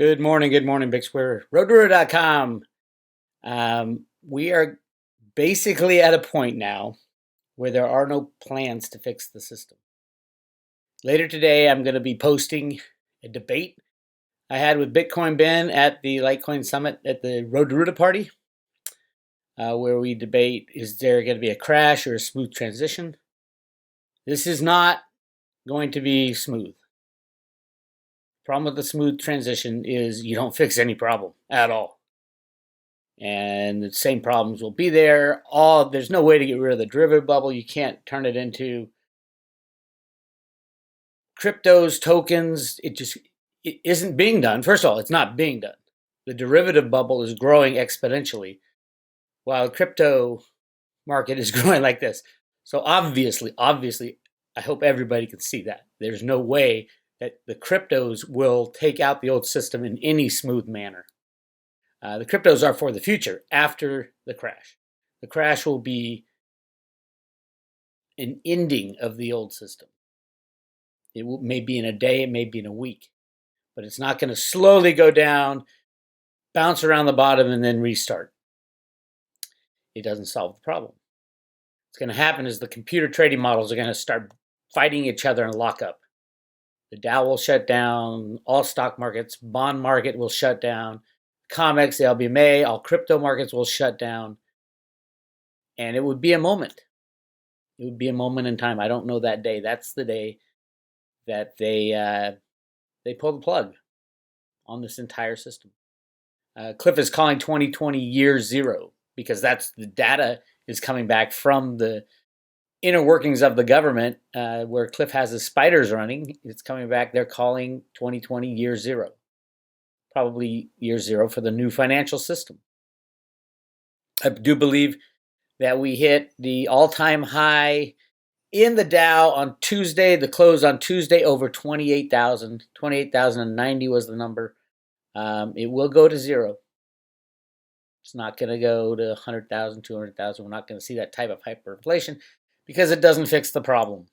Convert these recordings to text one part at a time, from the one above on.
Good morning, Big Square. Roadrunner.com. We are basically at a point now where there are no plans to fix the system. Later today, I'm going to be posting a debate I had with Bitcoin Ben at the Litecoin Summit at the Roadrunner party, where we debate, is there going to be a crash or a smooth transition? This is not going to be smooth. Problem with the smooth transition is you don't fix any problem at all. And the same problems will be there. There's no way to get rid of the derivative bubble. You can't turn it into cryptos, tokens. It isn't being done. First of all, it's not being done. The derivative bubble is growing exponentially while the crypto market is growing like this. So obviously, I hope everybody can see that. There's no way that the cryptos will take out the old system in any smooth manner. The cryptos are for the future after the crash. The crash will be an ending of the old system. It may be in a day, it may be in a week, but it's not going to slowly go down, bounce around the bottom, and then restart. It doesn't solve the problem. What's going to happen is the computer trading models are going to start fighting each other and lock up. The Dow will shut down, all stock markets, bond market will shut down, COMEX, the LBMA, all crypto markets will shut down. And it would be a moment. It would be a moment in time. I don't know that day. That's the day that they pull the plug on this entire system. Cliff is calling 2020 year zero because that's the data is coming back from the inner workings of the government where Cliff has his spiders running. It's coming back. They're calling 2020 year zero. Probably year zero for the new financial system. I do believe that we hit the all-time high in the Dow on Tuesday, the close on Tuesday over 28,000. 28,090 was the number. It will go to zero. It's not going to go to 100,000, 200,000. We're not going to see that type of hyperinflation because it doesn't fix the problem.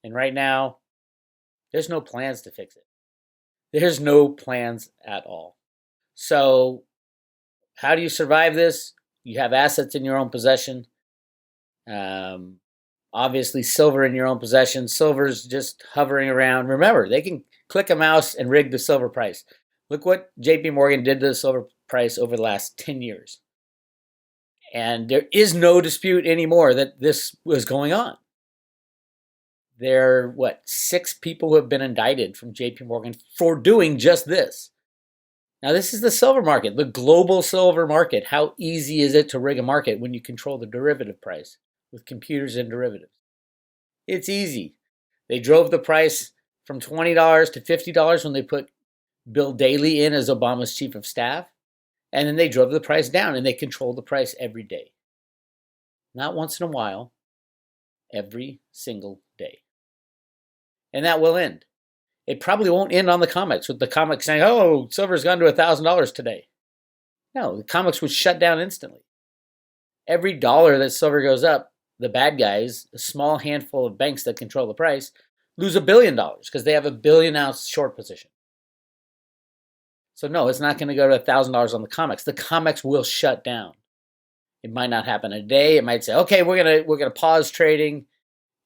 And right now, there's no plans to fix it. There's no plans at all. So how do you survive this? You have assets in your own possession. Obviously, silver in your own possession. Silver's just hovering around. Remember, they can click a mouse and rig the silver price. Look what JP Morgan did to the silver price over the last 10 years. And there is no dispute anymore that this was going on. There are, 6 people who have been indicted from JP Morgan for doing just this. Now, this is the silver market, the global silver market. How easy is it to rig a market when you control the derivative price with computers and derivatives? It's easy. They drove the price from $20 to $50 when they put Bill Daley in as Obama's chief of staff. And then they drove the price down, and they control the price every day. Not once in a while, every single day. And that will end. It probably won't end on the COMEX with the COMEX saying, oh, silver's gone to $1,000 today. No, the COMEX would shut down instantly. Every dollar that silver goes up, the bad guys, a small handful of banks that control the price, lose $1 billion because they have a 1 billion ounce short position. So no, it's not going to go to $1,000 on the COMEX. The COMEX will shut down. It might not happen a day. It might say, okay, we're gonna pause trading.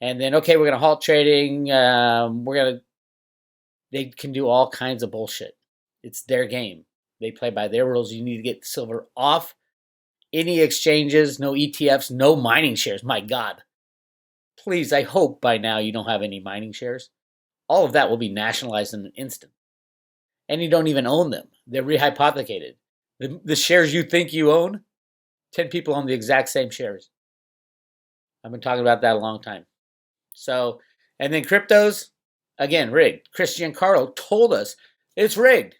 And then, okay, we're going to halt trading. They can do all kinds of bullshit. It's their game. They play by their rules. You need to get silver off any exchanges, no ETFs, no mining shares. My God. Please, I hope by now you don't have any mining shares. All of that will be nationalized in an instant. And you don't even own them. They're rehypothecated. The shares you think you own, 10 people own the exact same shares. I've been talking about that a long time. So, and then cryptos, again, rigged. Christian Carlo told us it's rigged.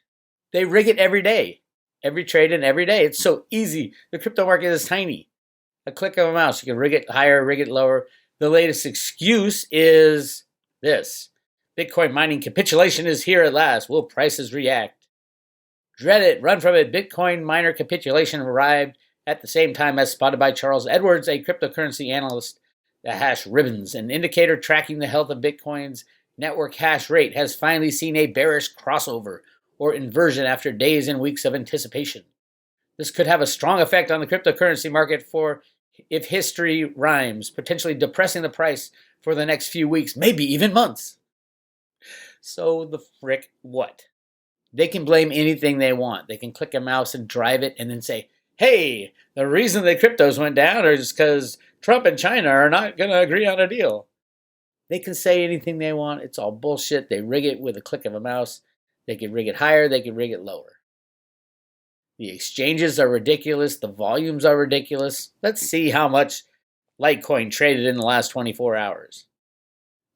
They rig it every day, every trade and every day. It's so easy. The crypto market is tiny. A click of a mouse, you can rig it higher, rig it lower. The latest excuse is this. Bitcoin mining capitulation is here at last. Will prices react? Dread it, run from it. Bitcoin miner capitulation arrived at the same time as spotted by Charles Edwards, a cryptocurrency analyst. The hash ribbons, an indicator tracking the health of Bitcoin's network hash rate, has finally seen a bearish crossover. or inversion after days and weeks of anticipation. This could have a strong effect on the cryptocurrency market for if history rhymes, potentially depressing the price for the next few weeks, maybe even months. So the frick what? They can blame anything they want. They can click a mouse and drive it and then say, hey, the reason the cryptos went down is because Trump and China are not going to agree on a deal. They can say anything they want. It's all bullshit. They rig it with a click of a mouse. They can rig it higher. They can rig it lower. The exchanges are ridiculous. The volumes are ridiculous. Let's see how much Litecoin traded in the last 24 hours.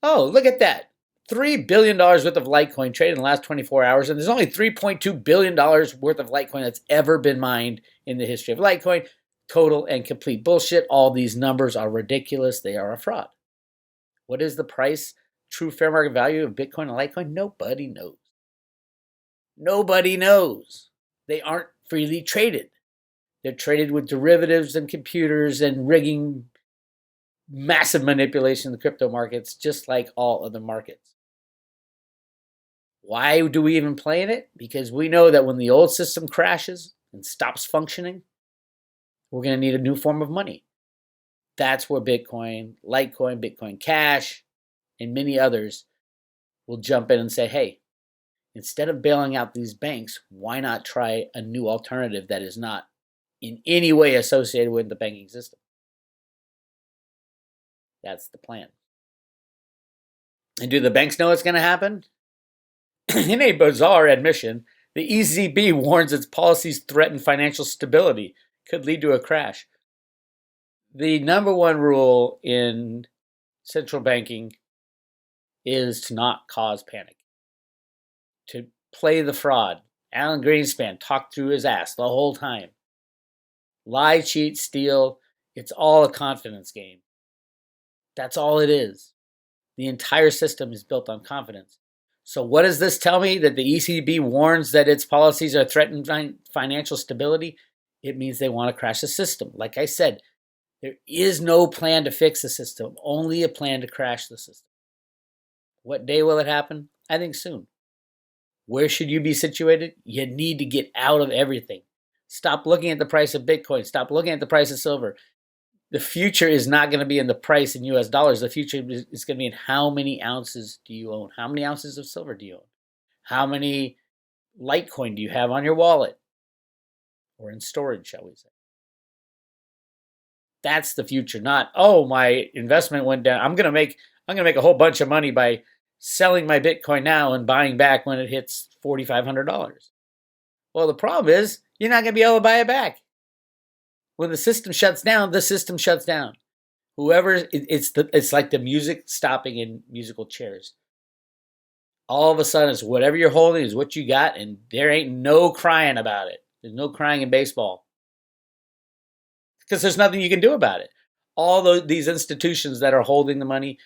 Oh, look at that. $3 billion worth of Litecoin traded in the last 24 hours, and there's only $3.2 billion worth of Litecoin that's ever been mined in the history of Litecoin. Total and complete bullshit. All these numbers are ridiculous. They are a fraud. What is the price, true fair market value of Bitcoin and Litecoin? Nobody knows. Nobody knows. They aren't freely traded. They're traded with derivatives and computers and rigging, massive manipulation of the crypto markets, just like all other markets. Why do we even play in it? Because we know that when the old system crashes and stops functioning, we're going to need a new form of money. That's where Bitcoin, Litecoin, Bitcoin Cash, and many others will jump in and say, hey, instead of bailing out these banks, why not try a new alternative that is not in any way associated with the banking system? That's the plan. And do the banks know what's going to happen? In a bizarre admission, the ECB warns its policies threaten financial stability, could lead to a crash. The number one rule in central banking is to not cause panic, to play the fraud. Alan Greenspan talked through his ass the whole time. Lie, cheat, steal, it's all a confidence game. That's all it is. The entire system is built on confidence. So what does this tell me? That the ECB warns that its policies are threatening financial stability? It means they want to crash the system. Like I said, there is no plan to fix the system, only a plan to crash the system. What day will it happen? I think soon. Where should you be situated? You need to get out of everything. Stop looking at the price of Bitcoin. Stop looking at the price of silver. The future is not going to be in the price in US dollars. The future is going to be in how many ounces do you own? How many ounces of silver do you own? How many Litecoin do you have on your wallet? Or in storage, shall we say. That's the future, not, oh, my investment went down. I'm going to make a whole bunch of money by selling my Bitcoin now and buying back when it hits $4,500. Well, the problem is you're not going to be able to buy it back. When the system shuts down, the system shuts down. It's like the music stopping in musical chairs. All of a sudden, it's whatever you're holding is what you got, and there ain't no crying about it. There's no crying in baseball. Because there's nothing you can do about it. All these institutions that are holding the money,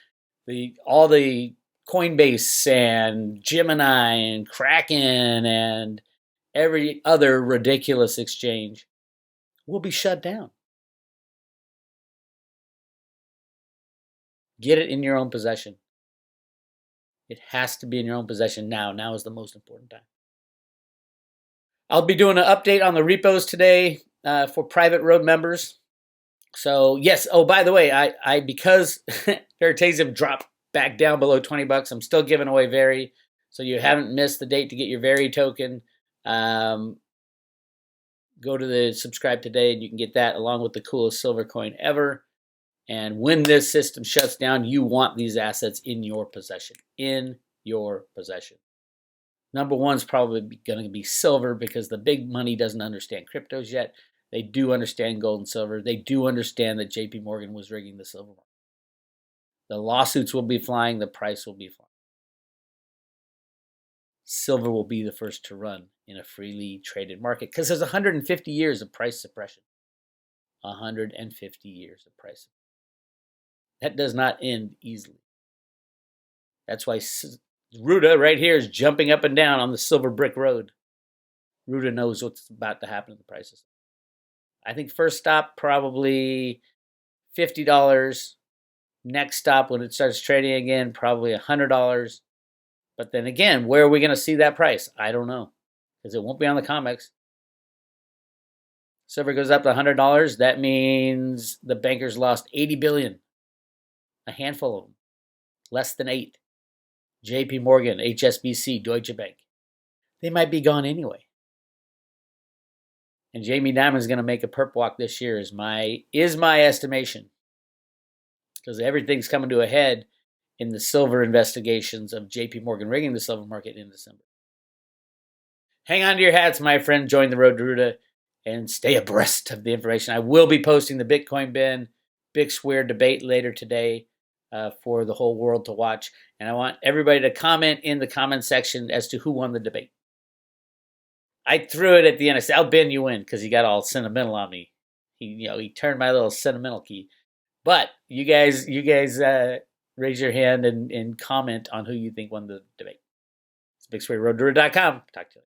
all the Coinbase and Gemini and Kraken and every other ridiculous exchange will be shut down. Get it in your own possession. It has to be in your own possession now. Now is the most important time. I'll be doing an update on the repos today for private road members. So yes. Oh, by the way, I because Veritasium dropped back down below $20, I'm still giving away Veri. So you haven't missed the date to get your Veri token. Go to the subscribe today and you can get that along with the coolest silver coin ever. And when this system shuts down, you want these assets in your possession. In your possession. Number one's probably going to be silver because the big money doesn't understand cryptos yet. They do understand gold and silver. They do understand that JP Morgan was rigging the silver market. The lawsuits will be flying. The price will be flying. Silver will be the first to run in a freely traded market because there's 150 years of price suppression. 150 years of price suppression. That does not end easily. That's why Ruda right here is jumping up and down on the silver brick road. Ruda knows what's about to happen to the prices. I think first stop probably $50. Next stop when it starts trading again, probably $100. But then again, where are we going to see that price? I don't know. because it won't be on the comics. Silver goes up to $100. That means the bankers lost 80 billion. A handful of them, less than 8. J.P. Morgan, HSBC, Deutsche Bank. They might be gone anyway. And Jamie Dimon's going to make a perp walk this year is my estimation, because everything's coming to a head in the silver investigations of J.P. Morgan rigging the silver market in December. Hang on to your hats, my friend. Join the Road to Ruta and stay abreast of the information. I will be posting the Bitcoin bin, Big Weir debate later today for the whole world to watch. And I want everybody to comment in the comment section as to who won the debate. I threw it at the end. I said, "I'll Ben, you win," because he got all sentimental on me. He turned my little sentimental key. But you guys raise your hand and comment on who you think won the debate. It's BigSquareRoadTour.com. Talk to you later.